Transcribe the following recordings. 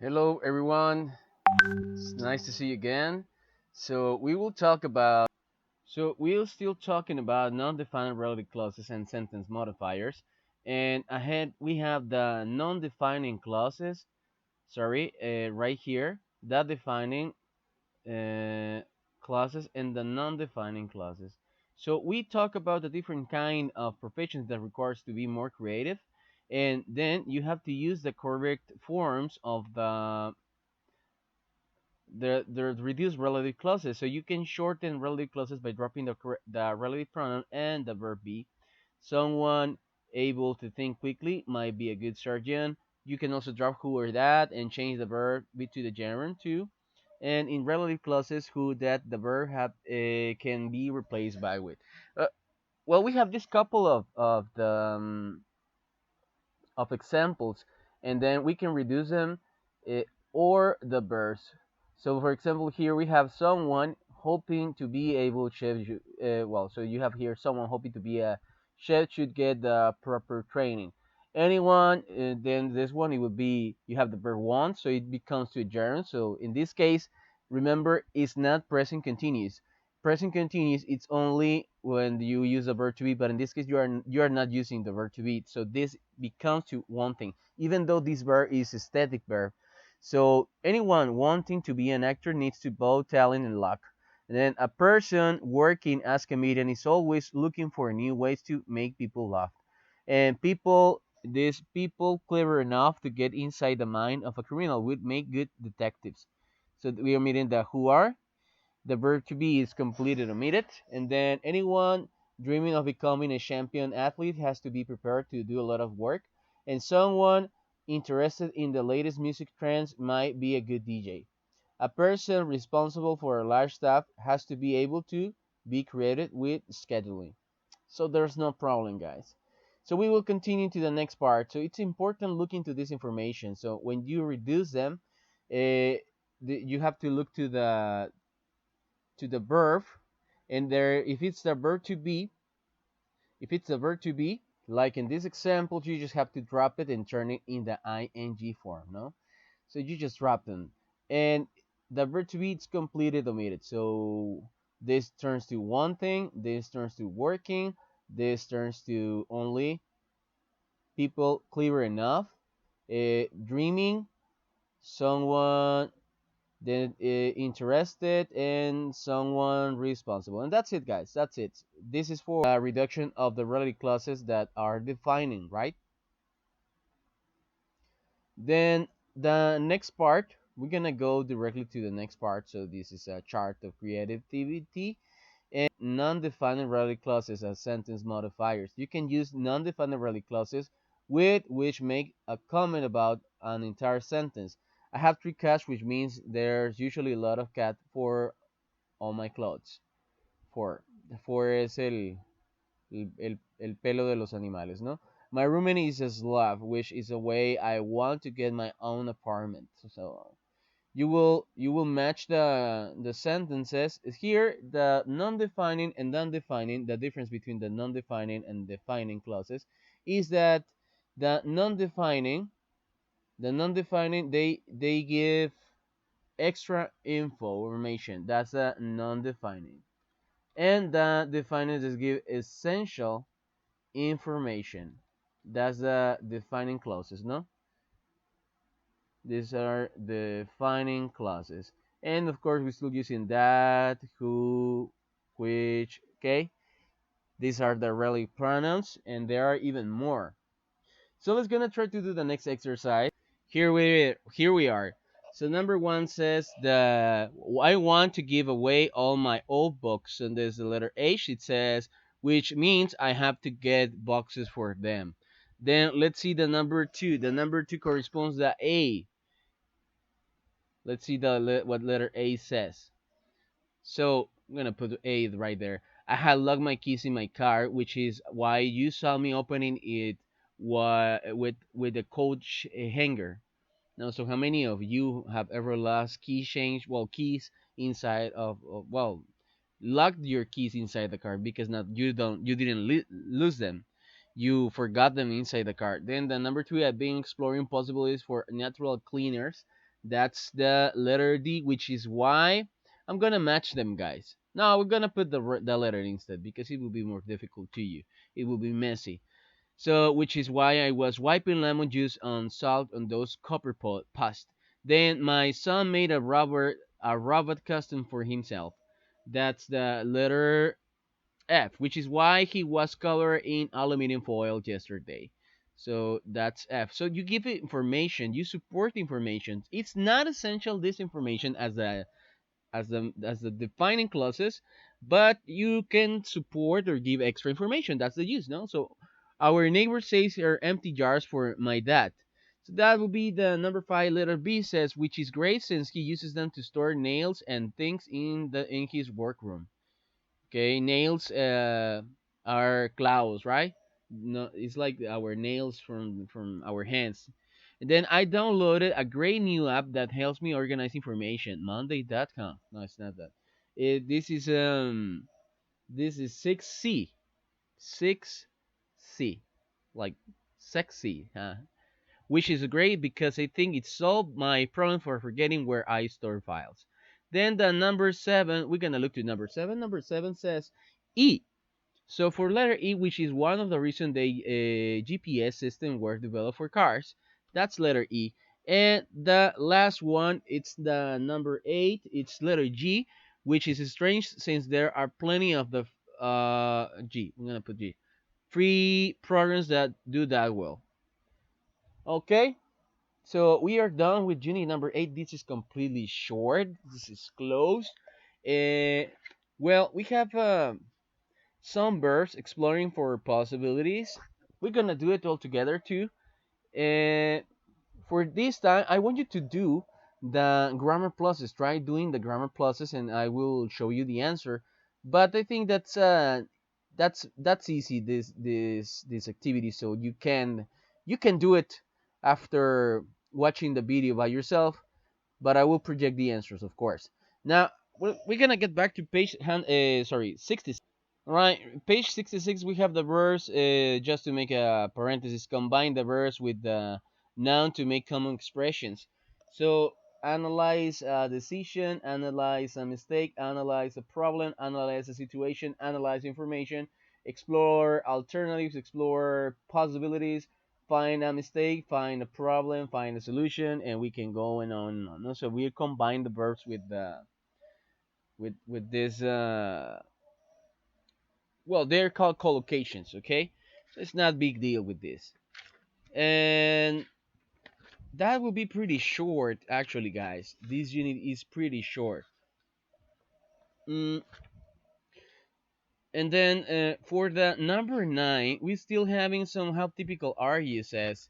Hello, everyone. It's nice to see you again. So we will talk about. So we're still talking about non-defined relative clauses and sentence modifiers. And ahead we have the non-defining clauses. Sorry, right here, the defining uh, clauses and the non-defining clauses. So we talk about the different kind of professions that requires to be more creative, and then you have to use the correct forms of the reduced relative clauses. So you can shorten relative clauses by dropping the relative pronoun and the verb be. Someone able to think quickly might be a good surgeon. You can also drop who or that and change the verb be to the gerund too. And in relative clauses, who that the verb have can be replaced by with. Uh, well, we have this couple of examples, and then we can reduce them uh, or the verbs. So, for example, here we have someone hoping to be able chef. So you have here someone hoping to be a chef should get the proper training. Anyone, then this one it would be you have the verb want, so it becomes to a gerund. So in this case, remember it's not present continuous. Present continuous it's only when you use the verb to be, but in this case you are not using the verb to be, so this becomes to wanting, even though this verb is a static verb. So anyone wanting to be an actor needs to both talent and luck. And then a person working as comedian is always looking for new ways to make people laugh. And these people clever enough to get inside the mind of a criminal would make good detectives. So we are meeting the who are, the verb to be is completed omitted, and then anyone dreaming of becoming a champion athlete has to be prepared to do a lot of work, and someone interested in the latest music trends might be a good DJ. A person responsible for a large staff has to be able to be creative with scheduling. So there's no problem, guys. So we will continue to the next part. So it's important look into this information. So when you reduce them, you have to look to the verb, and there if it's the verb to be, if it's the verb to be, like in this example, you just have to drop it and turn it in the ing form, no? So you just drop them, and the verb to be it's completed omitted. So this turns to one thing, this turns to working, this turns to only people clever enough, dreaming, someone then interested, and someone responsible, and that's it, guys. That's it. This is for reduction of the relative clauses that are defining, right? Then the next part, we're gonna go directly to the next part. So this is a chart of creativity and non-defining relative clauses as sentence modifiers. You can use non-defining relative clauses with which make a comment about an entire sentence. I have three cats, which means there's usually a lot of cat for on my clothes. For es el pelo de los animales, ¿no? My roommate is a Slav, which is a way I want to get my own apartment. So you will match the sentences here. The non-defining and non-defining, the difference between the non-defining and defining clauses is that the non-defining they give extra information. That's a non-defining. And the defining just give essential information. That's the defining clauses, no? These are defining clauses. And of course, we're still using that, who, which, okay? These are the relative pronouns, and there are even more. So let's gonna try to do the next exercise. Here we are. So number one says the I want to give away all my old books, and there's the letter H. It says which means I have to get boxes for them. Then let's see the number two. The number two corresponds to A. Let's see what letter A says. So I'm gonna put A right there. I had locked my keys in my car, which is why you saw me opening it with the coach hanger. Now, so how many of you have ever lost keys inside of locked your keys inside the car because not you didn't lose them, you forgot them inside the car. Then the number two, I've been exploring possibilities for natural cleaners That's the letter D, which is why I'm gonna match them, guys. No, we're gonna put the letter instead because it will be more difficult to you. It will be messy. So, which is why I was wiping lemon juice on salt on those copper past. Then my son made a robot custom for himself. That's the letter F, which is why he was covered in aluminum foil yesterday. So that's F. So you give it information, you support information. It's not essential this information as the defining clauses, but you can support or give extra information. That's the use, no? So our neighbor says are empty jars for my dad. So that will be the number five. Letter B says, which is great since he uses them to store nails and things in his workroom. Okay, nails are claws, right? No, it's like our nails from our hands. And then I downloaded a great new app that helps me organize information. Monday.com. No, it's not that. This is 6C. 6C. Like sexy, huh? Which is great because I think it solved my problem for forgetting where I store files. Then the number seven, we're gonna look to number seven. Number seven says E. So for letter E, which is one of the reasons the GPS system were developed for cars, that's letter E. And the last one, it's the number eight. It's letter G, which is strange since there are plenty of the G. I'm gonna put G. Free programs that do that well. Okay. So we are done with unit number eight. This is completely short. This is closed. Uh, well, we have some verbs exploring for possibilities. We're gonna do it all together too. Uh, for this time, I want you to do the grammar pluses. Try doing the grammar pluses, and I will show you the answer. But I think that's easy. This activity, so you can do it after watching the video by yourself. But I will project the answers, of course. Now we're gonna get back to page 60. All right, page 66, we have the verbs, just to make a parenthesis, combine the verbs with the noun to make common expressions. So, analyze a decision, analyze a mistake, analyze a problem, analyze a situation, analyze information, explore alternatives, explore possibilities, find a mistake, find a problem, find a solution, and we can go on and on. So, we combine the verbs with this. Well, they're called collocations, okay? So it's not a big deal with this. And that will be pretty short, actually, guys. This unit is pretty short. Mm, and then for the number 9, we're still having some how typical are you says.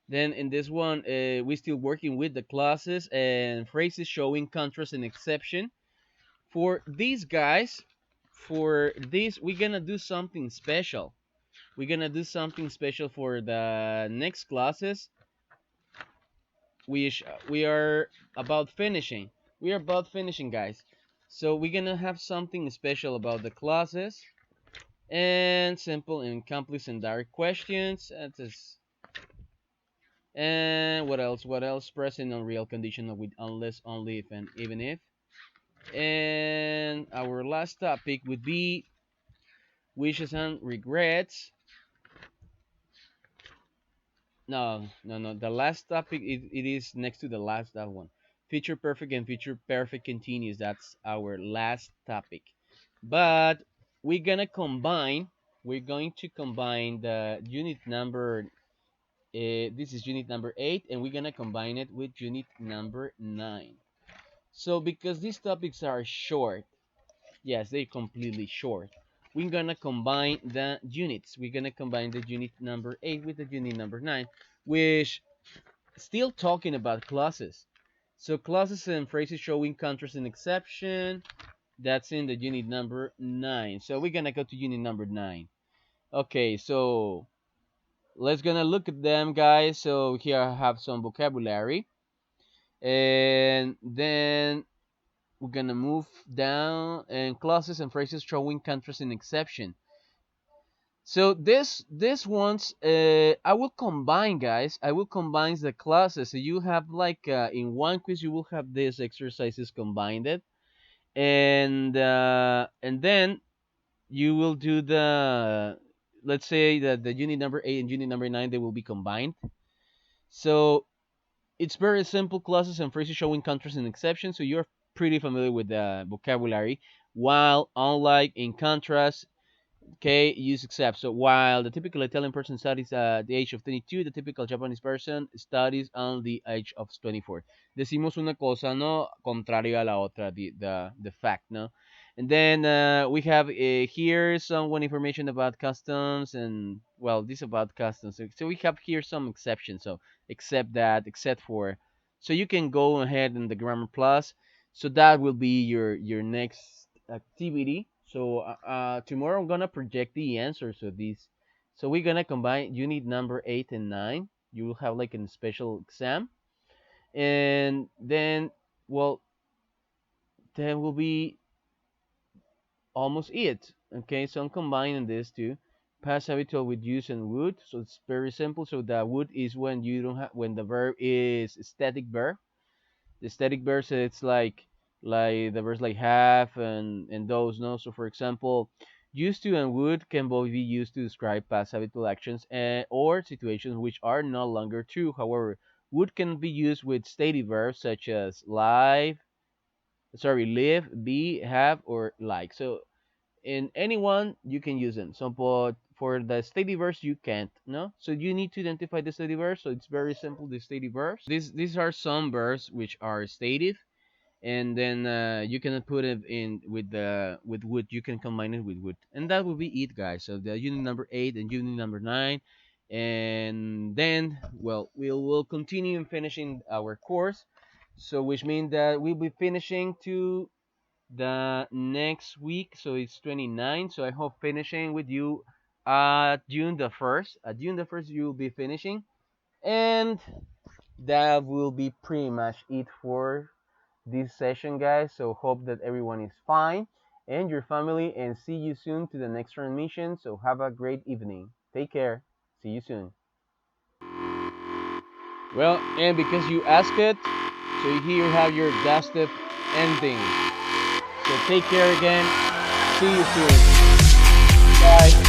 Then in this one, we're still working with the clauses and phrases showing contrast and exception. For these guys, for this, we're gonna do something special. We're gonna do something special for the next classes, which we are about finishing. We are about finishing, guys. So we're gonna have something special about the classes and simple and complex and direct questions. And what else? What else? Present on real conditional with unless, only if, and even if. And our last topic would be wishes and regrets. No, no, no. The last topic, it is next to the last that one. Future perfect and future perfect continuous. That's our last topic. But we're gonna combine. We're going to combine the unit number. This is unit number 8, and we're gonna combine it with unit number 9. So because these topics are short, yes, they're completely short. We're gonna combine the units. We're gonna combine the unit number 8 with the unit number 9, which still talking about clauses. So clauses and phrases showing contrast and exception. That's in the unit number 9. So we're gonna go to unit number 9. Okay, so let's gonna look at them, guys. So here I have some vocabulary, and then we're gonna move down and clauses and phrases showing contrast and exception. So this ones, I will combine, guys. I will combine the classes. So you have like in one quiz you will have these exercises combined, and then you will do the, let's say that the unit number 8 and unit number 9, they will be combined. So it's very simple clauses and phrases showing contrast and exception. So you're pretty familiar with the vocabulary. While, unlike, in contrast, okay, use except. So while the typical Italian person studies at the age of 22, the typical Japanese person studies on the age of 24. Decimos una cosa, no, contrario a la otra, the fact, no. And then we have here some one information about customs, and well, this about customs. So we have here some exceptions. So except that, except for. So you can go ahead in the grammar plus. So that will be your next activity. So tomorrow I'm gonna project the answers of these. So we're gonna combine unit number 8 and 9. You will have like a special exam, and then, well, that will be almost it. Okay, so I'm combining this two. Past habitual with use and would. So it's very simple. So the would is when you don't have, when the verb is static verb. The static verbs, it's like the verbs like have and those, no. So for example, used to and would can both be used to describe past habitual actions or situations which are no longer true. However, would can be used with stative verbs such as live, be, have, or like. So in any one you can use them. So but for the stative verbs you can't, no. So you need to identify the stative verbs. So it's very simple, the stative verbs. These are some verbs which are stative, and then you can put it in with the with wood. You can combine it with wood, and that will be it, guys. So the unit number 8 and unit number 9, and then, well, we'll continue in finishing our course. So which means that we'll be finishing to the next week. So it's 29. So I hope finishing with you June the 1st. At June the 1st you'll be finishing, and that will be pretty much it for this session, guys. So hope that everyone is fine and your family, and see you soon to the next transmission. So have a great evening. Take care. See you soon. Well, and because you asked it, so here you have your dusted ending. So take care again. See you soon. Bye.